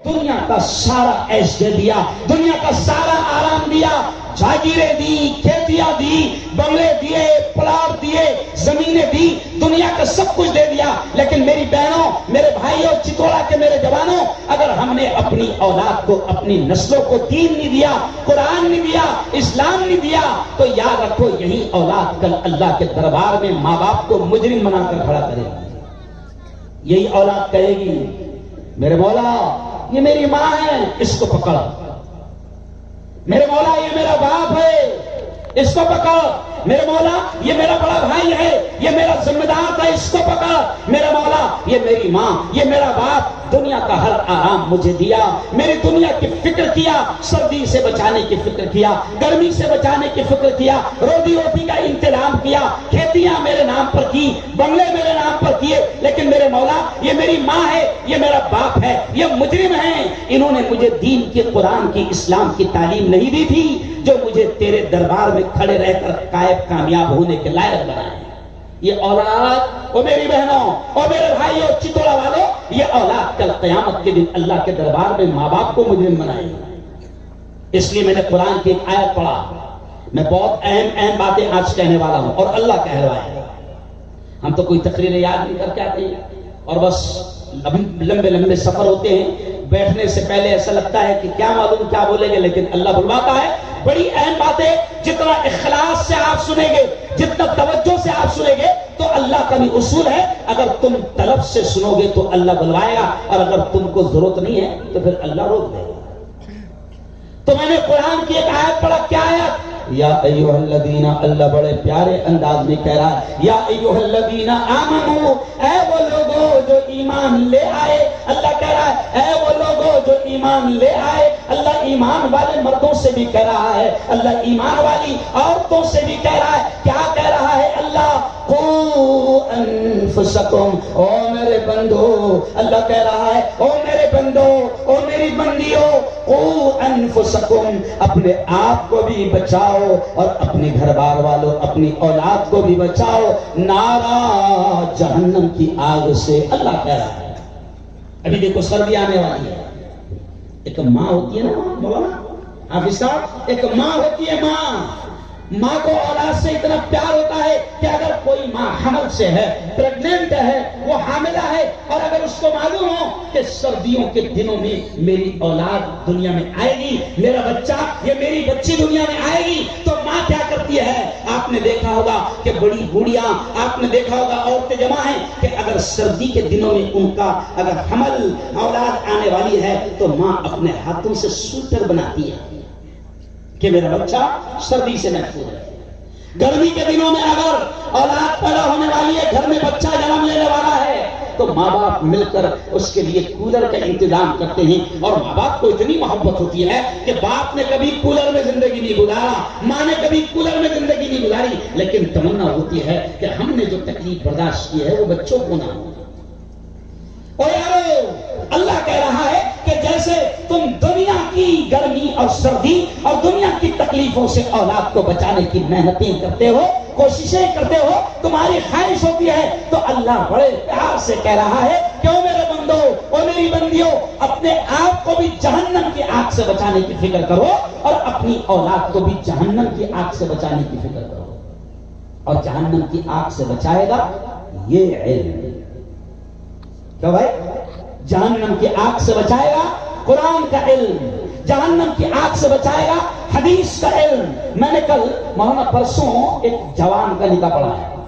دنیا کا سارا عیش دے دیا، دنیا کا سارا آرام دیا، جاگیریں دی، کھیتیاں دی، بنگلے دیے، پلاٹ دیے، زمینیں دی، دنیا کا سب کچھ دے دیا، لیکن میری بہنوں، میرے بھائیوں، چتوڑا کے میرے جوانوں، اگر ہم نے اپنی اولاد کو، اپنی نسلوں کو دین نہیں دیا، قرآن نہیں دیا، اسلام نہیں دیا، تو یاد رکھو یہی اولاد کل اللہ کے دربار میں ماں باپ کو مجرم بنا کر کھڑا کرے گی۔ یہی اولاد کہے گی میرے مولا یہ میری ماں ہے، اس کو پکڑ، میرے مولا یہ میرا باپ ہے، اس کو پکڑ، میرے مولا یہ میرا بڑا بھائی ہے، یہ میرا ذمہ دار تھا، اس کو پکڑ، میرے مولا یہ میری ماں، یہ میرا باپ دنیا کا ہر آرام مجھے دیا، میری دنیا کی فکر کیا، سردی سے بچانے کی فکر کیا، گرمی سے بچانے کی فکر کیا، روزی روٹی کا انتظام کیا، کھیتیاں میرے نام پر کی، بنگلے میرے نام پر کیے، لیکن میرے مولا یہ میری ماں ہے، یہ میرا باپ ہے، یہ مجرم ہیں، انہوں نے مجھے دین کی، قرآن کی، اسلام کی تعلیم نہیں دی تھی جو مجھے تیرے دربار میں کھڑے رہ کر کامیاب ہونے کے لائق بنائے۔ یہ اولاد، اور میری بہنوں اور میرے بھائیوں، چتوڑا والوں، یہ اولاد کل قیامت کے دن اللہ کے دربار میں ماں باپ کو مجرم بنائے۔ اس لیے میں نے قرآن کی ایک آیت پڑھا، میں بہت اہم باتیں آج کہنے والا ہوں، اور اللہ کہہ رہا ہے۔ ہم تو کوئی تقریر یاد نہیں کر کے آتے ہیں، اور بس لمبے لمبے سفر ہوتے ہیں، بیٹھنے سے پہلے ایسا لگتا ہے کہ کیا معلوم کیا بولیں گے، لیکن اللہ بلواتا ہے بڑی اہم باتیں۔ جتنا اخلاص سے آپ سنیں گے، جتنا توجہ سے آپ سنیں گے، تو اللہ کا بھی اصول ہے، اگر تم طلب سے سنو گے تو اللہ بلوائے گا، اور اگر تم کو ضرورت نہیں ہے تو پھر اللہ روک دے گا۔ تو میں نے قرآن کی ایک آیت پڑھا، کیا آیت؟ یا ایھا الذین، اللہ بڑے پیارے انداز میں کہہ رہا ہے، یا ایھا الذین آمنو، اے وہ لوگوں جو ایمان لے آئے، اللہ کہہ رہا ہے اے وہ لوگوں جو ایمان لے آئے، اللہ ایمان والے مردوں سے بھی کہہ رہا ہے، اللہ ایمان والی عورتوں سے بھی کہہ رہا ہے، کیا کہہ رہا ہے اللہ؟ قو انفسکم، او میرے بندو، اللہ کہہ رہا ہے او میرے بندو، او میری بندیوں، قو انفسکم، اپنے آپ کو بھی بچاؤ اور اپنے گھر بار والوں، اپنی اولاد کو بھی بچاؤ نارا جہنم کی آگ سے، اللہ کہہ رہا ہے۔ ابھی دیکھو سردی آنے والی ہے، ایک ماں ہوتی ہے نا، مولانا حافظ صاحب، ایک ماں ہوتی ہے، ماں کو اولاد سے اتنا پیار ہوتا ہے کہ اگر کوئی ماں حمل سے ہے، پریگننٹ ہے، وہ حاملہ ہے، اور اگر اس کو معلوم ہو کہ سردیوں کے دنوں میں میری اولاد دنیا میں آئے گی، میرا بچہ یا میری بچی دنیا میں آئے گی، تو ماں کیا کرتی ہے؟ آپ نے دیکھا ہوگا کہ بڑی بوڑھیاں، آپ نے دیکھا ہوگا عورتیں جمع ہیں کہ اگر سردی کے دنوں میں ان کا اگر حمل اولاد آنے والی ہے تو ماں اپنے ہاتھوں سے سوٹر بناتی ہے کہ میرا بچہ سردی سے محفوظ ہے۔ گرمی کے دنوں میں اگر اولاد پیدا ہونے والی ہے، گھر میں بچہ جنم لینے والا ہے، تو ماں باپ مل کر اس کے لیے کولر کا انتظام کرتے ہیں، اور ماں باپ کو اتنی محبت ہوتی ہے کہ باپ نے کبھی کولر میں زندگی نہیں گزارا، ماں نے کبھی کولر میں زندگی نہیں گزاری، لیکن تمنا ہوتی ہے کہ ہم نے جو تکلیف برداشت کی ہے وہ بچوں کو نہ ہو۔ اور یارو، اللہ کہہ رہا ہے کہ جیسے تم دنیا کی گرمی اور سردی اور دنیا کی تکلیفوں سے اولاد کو بچانے کی محنتیں کرتے ہو، کوششیں کرتے ہو، تمہاری خواہش ہوتی ہے، تو اللہ بڑے پیار سے کہہ رہا ہے کہ او میرے بندو، او میری بندیوں، اپنے آپ کو بھی جہنم کی آگ سے بچانے کی فکر کرو، اور اپنی اولاد کو بھی جہنم کی آگ سے بچانے کی فکر کرو۔ اور جہنم کی آگ سے بچائے گا یہ علم، کیا بھائی؟ جہنم کی آگ سے بچائے گا قرآن کا علم، جہنم کی آگ سے بچائے گا حدیث کا علم۔ میں نے کل مولانا پرسوں ایک جوان کا نکاح پڑھا ہے،